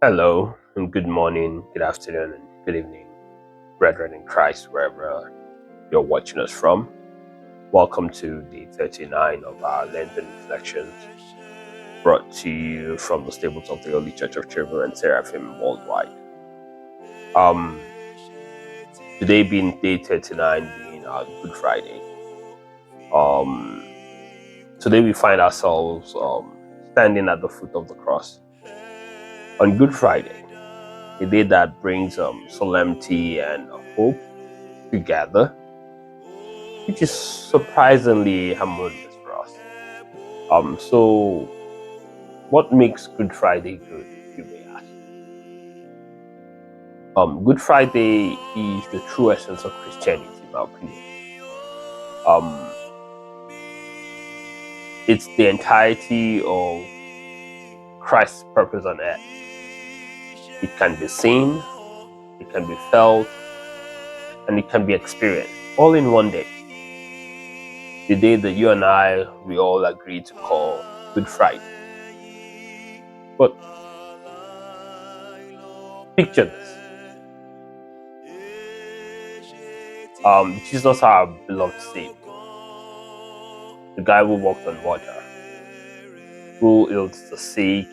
Hello, and good morning, good afternoon, and good evening, brethren in Christ, wherever you're watching us from. Welcome to day 39 of our Lenten reflections, brought to you from the stables of the Holy Church of Cherubim and Seraphim worldwide. Today being day 39, being our Good Friday. Today we find ourselves standing at the foot of the cross on Good Friday, a day that brings solemnity and hope together, which is surprisingly harmonious for us. So what makes Good Friday good, you may ask? Good Friday is the true essence of Christianity, in my opinion. It's the entirety of Christ's purpose on earth. It can be seen, it can be felt, and it can be experienced all in one day. The day that you and we all agreed to call Good Friday. But picture this. Jesus, our beloved Savior, the guy who walked on water, who healed the sick,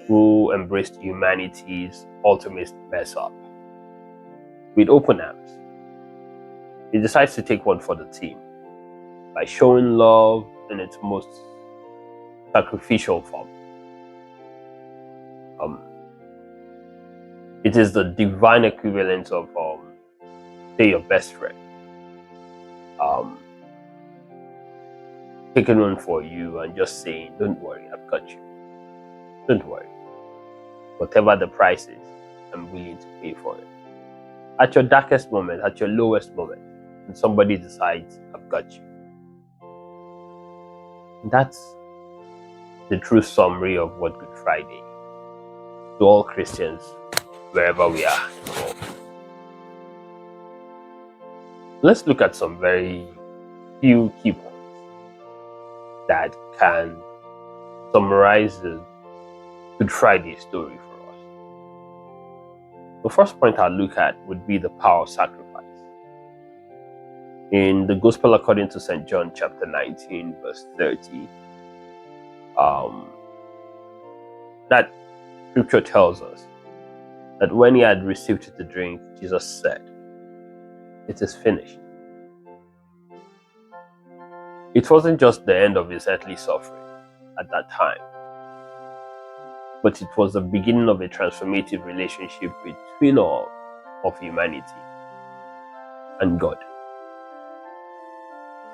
who embraced humanity's ultimate mess up. With open arms, he decides to take one for the team by showing love in its most sacrificial form. It is the divine equivalent of say your best friend taking one for you and just saying, "Don't worry, I've got you. Don't worry. Whatever the price is, I'm willing to pay for it." At your darkest moment, at your lowest moment, and somebody decides, "I've got you." That's the true summary of what Good Friday is to all Christians, wherever we are involved. Let's look at some very few key points that can summarize the Good Friday story for us. The first point I'll look at would be the power of sacrifice. In the Gospel according to St. John chapter 19, verse 30, that scripture tells us that when he had received the drink, Jesus said, "It is finished." It wasn't just the end of his earthly suffering at that time, but it was the beginning of a transformative relationship between all of humanity and God.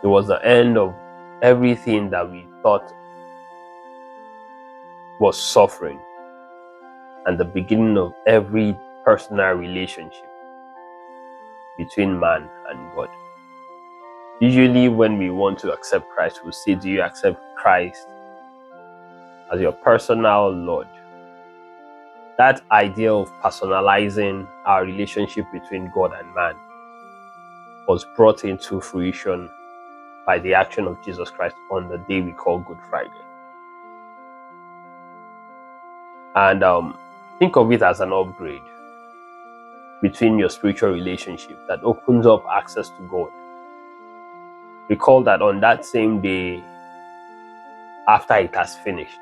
It was the end of everything that we thought was suffering and the beginning of every personal relationship between man and God. Usually when we want to accept Christ, we'll say, "Do you accept Christ as your personal Lord?" That idea of personalizing our relationship between God and man was brought into fruition by the action of Jesus Christ on the day we call Good Friday. And think of it as an upgrade between your spiritual relationship that opens up access to God. Recall that on that same day, after it has finished,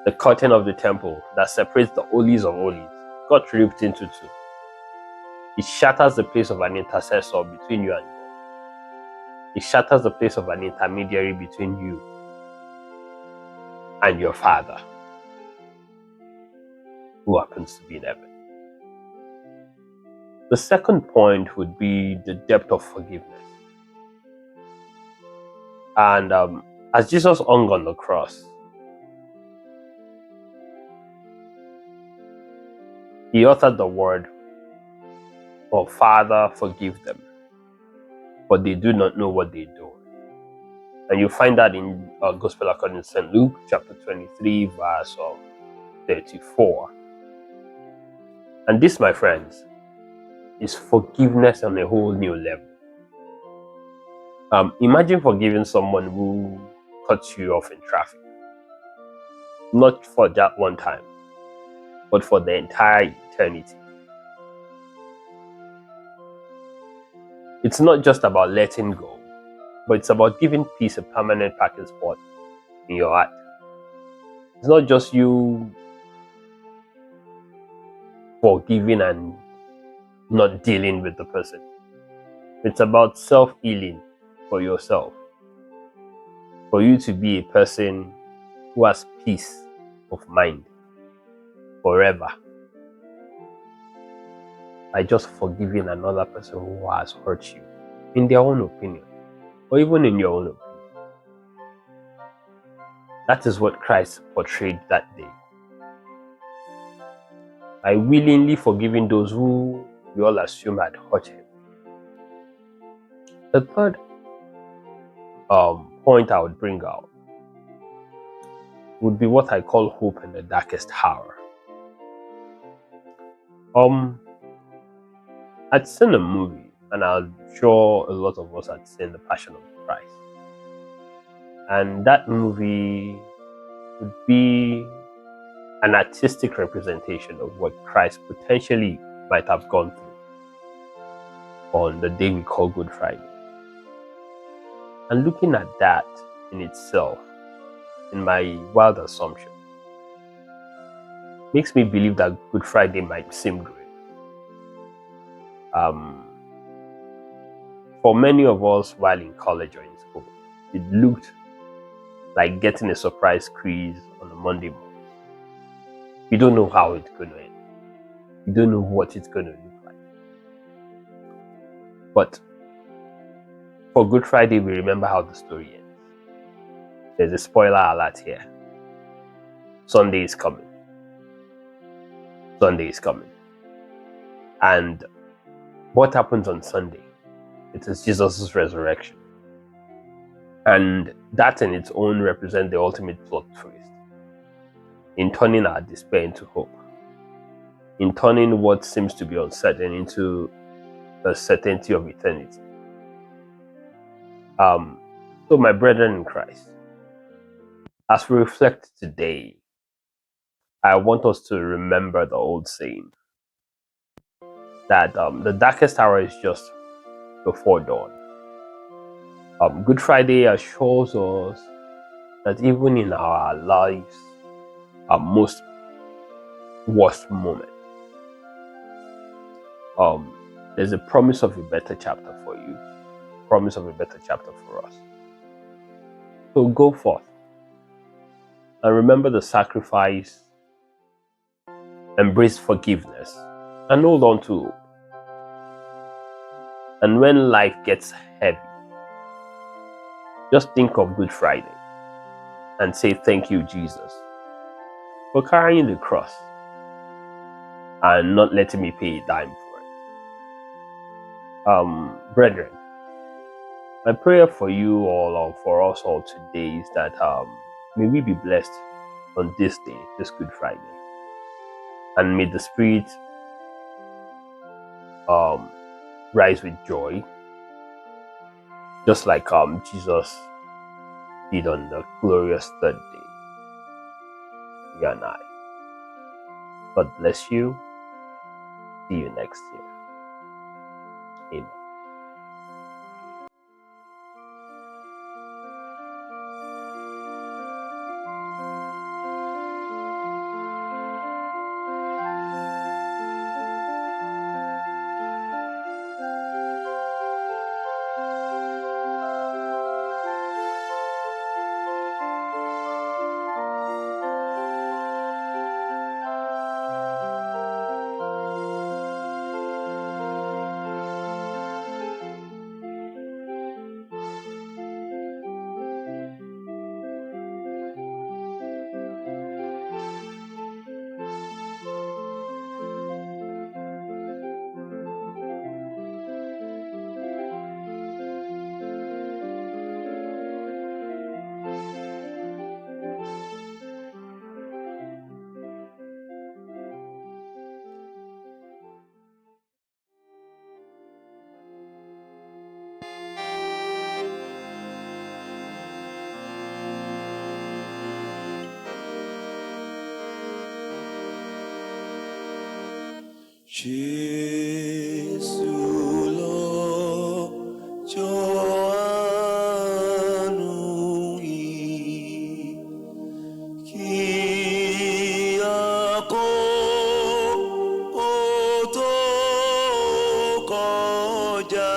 the curtain of the temple that separates the holies of holies got ripped into two. It shatters the place of an intercessor between you and God. It shatters the place of an intermediary between you and your Father, who happens to be in heaven. The second point would be the depth of forgiveness. And as Jesus hung on the cross, he uttered the word, "Oh, Father, forgive them, for they do not know what they do." And you find that in Gospel according to St. Luke, chapter 23, verse 34. And this, my friends, is forgiveness on a whole new level. Imagine forgiving someone who cuts you off in traffic. Not for that one time, but for the entire eternity. It's not just about letting go, but it's about giving peace a permanent parking spot in your heart. It's not just you forgiving and not dealing with the person. It's about self-healing for yourself. For you to be a person who has peace of mind forever. By just forgiving another person who has hurt you, in their own opinion, or even in your own opinion. That is what Christ portrayed that day. By willingly forgiving those who we all assume had hurt him. The third point I would bring out would be what I call hope in the darkest hour. I'd seen a movie, and I'm sure a lot of us had seen The Passion of Christ. And that movie would be an artistic representation of what Christ potentially might have gone through on the day we call Good Friday. And looking at that in itself, in my wild assumption, makes me believe that Good Friday might seem great. For many of us while in college or in school, it looked like getting a surprise quiz on a Monday morning. You don't know how it's going to end. You don't know what it's going to look like. But for Good Friday, we remember how the story ends. There's a spoiler alert here. Sunday is coming. Sunday is coming. And what happens on Sunday? It is Jesus' resurrection. And that in its own represents the ultimate plot twist in turning our despair into hope, in turning what seems to be uncertain into the certainty of eternity. So my brethren in Christ, as we reflect today, I want us to remember the old saying that the darkest hour is just before dawn. Good Friday assures us that even in our lives, our most worst moment, there's a promise of a better chapter for you, promise of a better chapter for us. So go forth and remember the sacrifice, embrace forgiveness, and hold on to hope. And when life gets heavy, just think of Good Friday and say, thank you, Jesus, for carrying the cross and not letting me pay a dime for it. Brethren, my prayer for you all or for us all today is that may we be blessed on this day, this Good Friday. And may the Spirit rise with joy, just like Jesus did on the glorious third day. You and I. God bless you. See you next year. Amen. Jésù lọ́jọ́ àánú yìí, kí àkókò tó kọjá.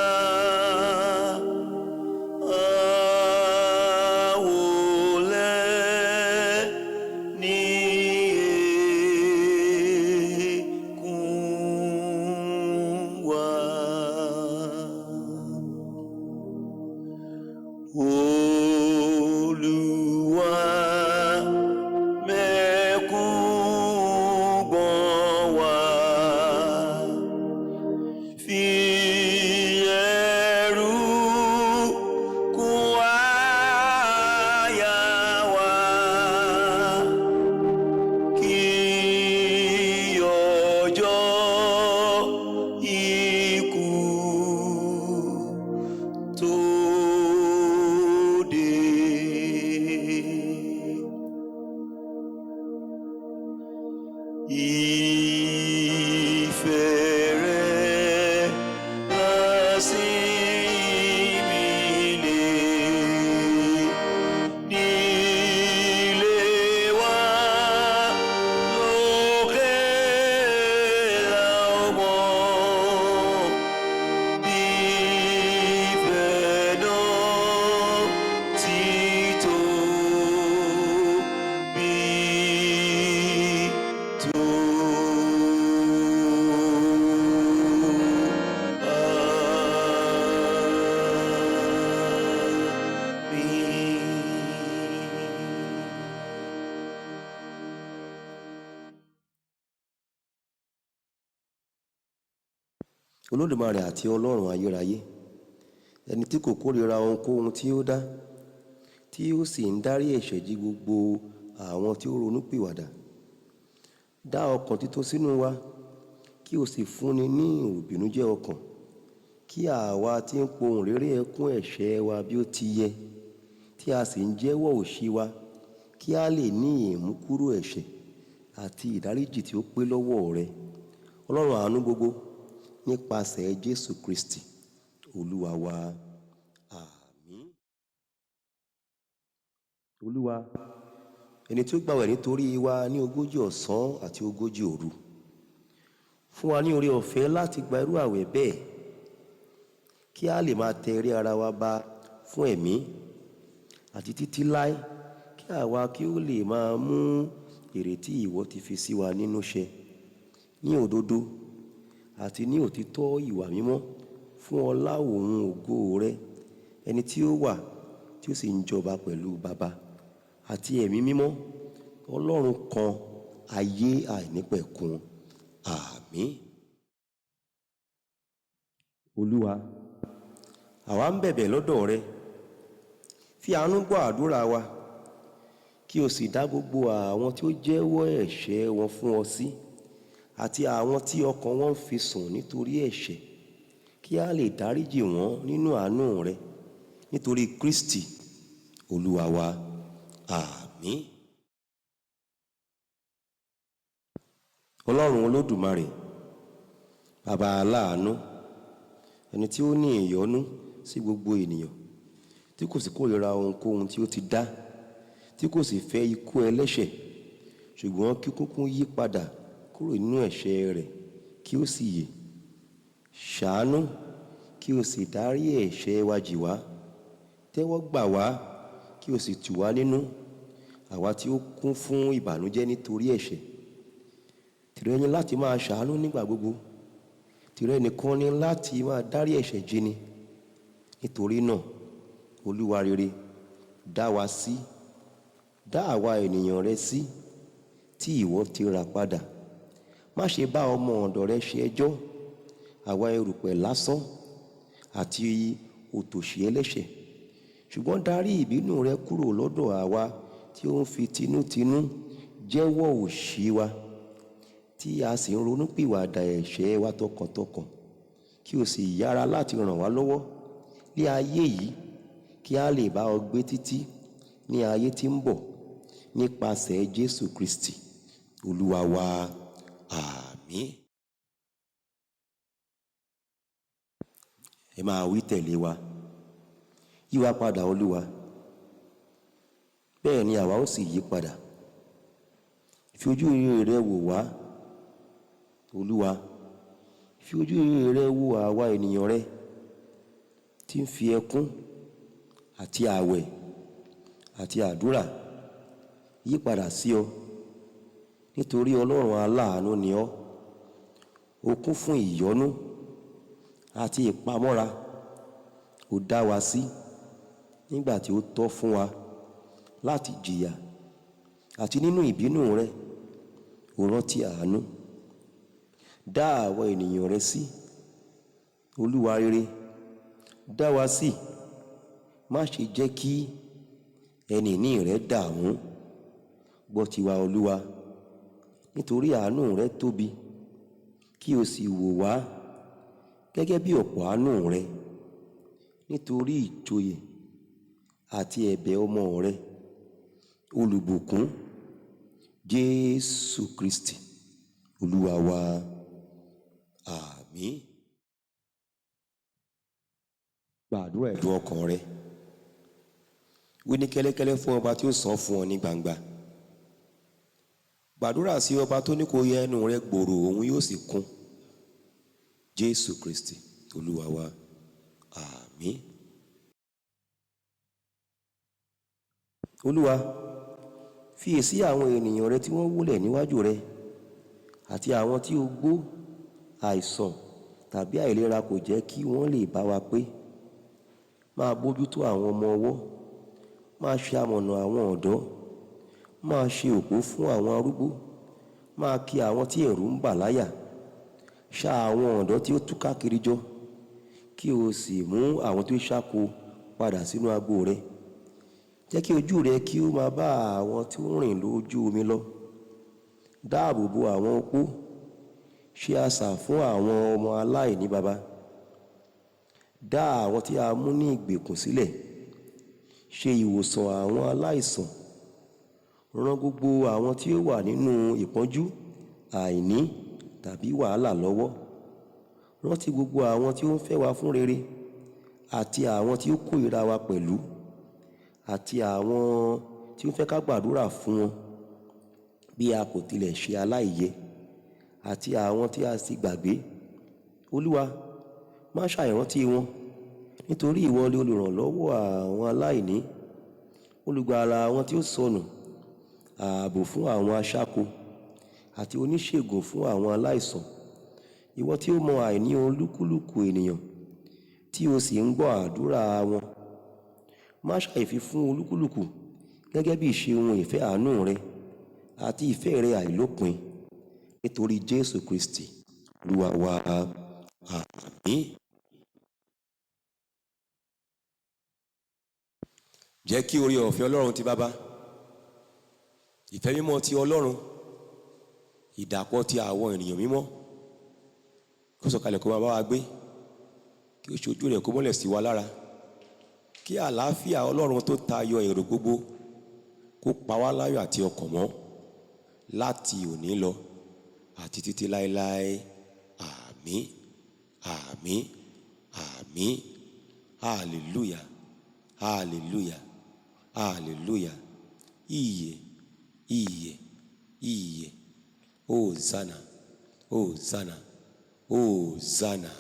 Olódùmarè àti Ọlọ́run ayérayé, ẹni tí kò kórìíra ohunkóhun tí ó dá, tí ó sì ń dárí ẹ̀ṣẹ̀ jì gbogbo àwọn tí ó ronúpìwàdà. Dá ọkàn títún sínú wa, kí o sì fúnni ní ìròbìnújẹ́ ọkàn, kí àwa tí ń pohùn réré ẹkún ẹ̀ṣẹ̀ wa bí ó ti yẹ, tí a sì ń jẹ́wọ́ òṣì wa, kí a lè ní ìmúkúrò ẹ̀ṣẹ̀ àti ìdáríjì tí ó pé lọ́wọ́ rẹ. Ọlọ́run àánú gbogbo, nípasẹ̀ Jésù Kristi, Olúwa wa. Àmín. Olúwa, ẹni tí ó gbààwẹ̀ nítorí wa ní 40 ọ̀sán àti 40 òru, fún wa ní oore ọ̀fẹ́ láti gba irú àwẹ̀ bẹ́ẹ̀, kí a lè máa tẹrí ara wa ba fún ẹ̀mí àti títí láé, kí àwa kí ó lè máa mú èrè tí ìwọ ti fi sí wa nínú ṣẹ ní òdodo àti ní òtítọ́ ìwà mímọ́, fún ọlá òun ògo rẹ, ẹni tí ó wà tí ó sì ń jọba pẹ̀lú Baba àti ẹ̀mí mímọ́, Ọlọ́run kan, ayé àìnípẹ̀kun. Àmín. Olúwa, àwa ń bẹ̀bẹ̀ lọ́dọ̀ rẹ, fi àánú gbọ́ àdúrà wa, kí o sì dá gbogbo àwọn tí ó jẹ́wọ́ ẹ̀ṣẹ̀ wọn fún ọ sí, àti àwọn tí ọkàn wọn ń fi sùn nítorí ẹ̀ṣẹ̀, kí a lè dáríjì wọ́n nínú àánú rẹ, nítorí Kristi Olúwa wa. Àmín. Ọlọ́run Olódùmarè, Baba aláàánú, ẹni tí ó ní ìyọ́nú sí gbogbo ènìyàn, tí kò sì kórìíra ohunkóhun tí ó ti dá, tí kò sì fẹ́ ikú ẹlẹ́ṣẹ̀, ṣùgbọ́n kí kúkú yí padà kúrò nínú ẹ̀ṣẹ̀ rẹ̀ kí ó sì yè. Ṣàánú kí o sì dárí ẹ̀ṣẹ̀ wa jì wá, tẹ́wọ́ gbà wá kí o sì tù wá nínú, àwa tí ó kún fún ìbànújẹ́ nítorí ẹ̀ṣẹ̀. Tìrẹ ni láti máa ṣàánú nígbà gbogbo, tìrẹ nìkan ni láti máa dárí ẹ̀ṣẹ̀ jì ni. Nítorí náà, Olúwa rere, dá wa sí, dá àwa ènìyàn rẹ sí, tí ìwọ ti rà padà. Má ṣe bá ọmọ ọ̀dọ̀ rẹ ṣe ẹjọ́, àwa erùpẹ̀ lásán àti òtòṣì ẹlẹ́ṣẹ̀, ṣùgbọ́n dárí ìbínú rẹ kúrò lọ́dọ̀ àwa tí ó ń fi tinútinú jẹ́wọ́ òṣì wa, tí a sì ń ronúpìwàdà ẹ̀ṣẹ̀ wa tọkàntọkàn, kí o sì yára láti ràn wá lọ́wọ́ ní ayé yìí, kí a lè bá ọ gbé títí ní ayé tí ń bọ̀, nípasẹ̀ Jésù Kristi Olúwa wa. Àmín. ẹ máa wí tẹ̀lé wa. Yí wa padà Olúwa, bẹ́ẹ̀ ni àwa ó sì yí padà. Fi ojú rere rẹ wò wá Olúwa, fi ojú rere rẹ wò àwa ènìyàn rẹ tí ń fi ẹkún àti ààwẹ̀ àti àdúrà yí padà sí ọ, nítorí Ọlọ́run aláàánú ni ọ́. O kún fún ìyọ́nú àti ìpamọ́ra. O dá wa sí nígbà tí ó tọ́ fún wa láti jìyà, àti nínú ìbínú rẹ o rántí àánú. Dá àwọn ènìyàn rẹ sí Olúwa rere, dá wa sí. Má ṣe jẹ́ kí ẹni ìní rẹ dààmú. Gbọ́ tiwa Olúwa, nítorí àánú rẹ tóbi, kí o sì wò wá gẹ́gẹ́ bí ọ̀pọ̀ àánú rẹ, nítorí ìjòyè àti ẹ̀bẹ̀ ọmọ rẹ olùbùkún Jésù Kristi Olúwa wa. Àmín. Gbàdúrà ẹ̀dùn ọkàn rẹ. Wí ní kẹ́lẹ́kẹ́lẹ́ fún ọba tí ó san fún ọ ní gbangba. Gbàdúrà sí ọba tó ní kó yẹ ẹnu rẹ gbòòrò, òun yóò sì kún. Jésù Kristi Olúwa wa. Àmín. Olúwa, fiyèsí àwọn ènìyàn rẹ tí wọ́n wólẹ̀ níwájú rẹ, àti àwọn tí ogbó, àìsàn tàbí àìlera kò jẹ́ kí wọ́n lè bá wa pé. Máa bójútó àwọn ọmọ ọwọ́, máa ṣe amọ̀nà àwọn ọ̀dọ́, máa ṣe òpó fún àwọn arúgbó, máa kì àwọn tí ẹ̀rù ń bà láyà. Ṣá àwọn ọ̀dọ́ tí ó túká kiri jọ, kí o sì mú àwọn tó ṣáko padà sínú agbo rẹ. Jẹ́ kí ojú rẹ kí ó máa bá àwọn tí ó rìn lójú omi lọ. Dáàbò bo àwọn opó, ṣe asà fún àwọn ọmọ aláìní baba. Dá àwọn tí a mú ní ìgbèkùn sílẹ̀, ṣe ìwòsàn àwọn aláìsàn. Ràn gbogbo àwọn tí ó wà nínú ìpọ́njú, àìní tàbí wàhálà lọ́wọ́. Rántí gbogbo àwọn tí ó ń fẹ́ wa fún rere, àti àwọn tí ó kórìíra wa pẹ̀lú, àti àwọn tí ó fẹ́ ká gbàdúrà fún wọn bí a kò tilẹ̀ ṣe aláìyẹ, àti àwọn tí a sì gbàgbé. Olúwa, má ṣàìrántí wọn, nítorí ìwọ ni olùrànlọ́wọ́ àwọn aláìní, olùgbàlà àwọn tí ó sọnù, ààbò fún àwọn aṣáko, àti oníṣègùn fún àwọn aláìsàn. Ìwọ tí ó mọ àìní olúkúlùkù ènìyàn, tí o sì ń gbọ́ àdúrà wọn. Má ṣàìfi fún olúkúlùkù gẹ́gẹ́ bí ìṣe ohun ìfẹ́ àánú rẹ àti ìfẹ́ rẹ àìlópin, nítorí Jésù Kristi Olúwa wa. Àmín. Jẹ́ kí oore ọ̀fẹ́ Ọlọ́run ti Baba, ìfẹ́ mímọ́ ti Ọlọ́run, ìdàpọ̀ ti àwọn ènìyàn mímọ́ kó sọ̀kalẹ̀ kó máa bá wa gbé, kí ó ṣojú rẹ̀ kó mọ́lẹ̀ sí wa lára, kí àláfíà Ọlọ́run tó tayọ èrò gbogbo kó pa wá láyọ̀ àti ọkàn mọ́ láti òní lọ àti títí láéláé. Àmín. Àmín. Àmín. Hallelujah. Hallelujah. Hallelujah. Ìyè, ìyè, ìyè. Hosanna, Hosanna, Hosanna.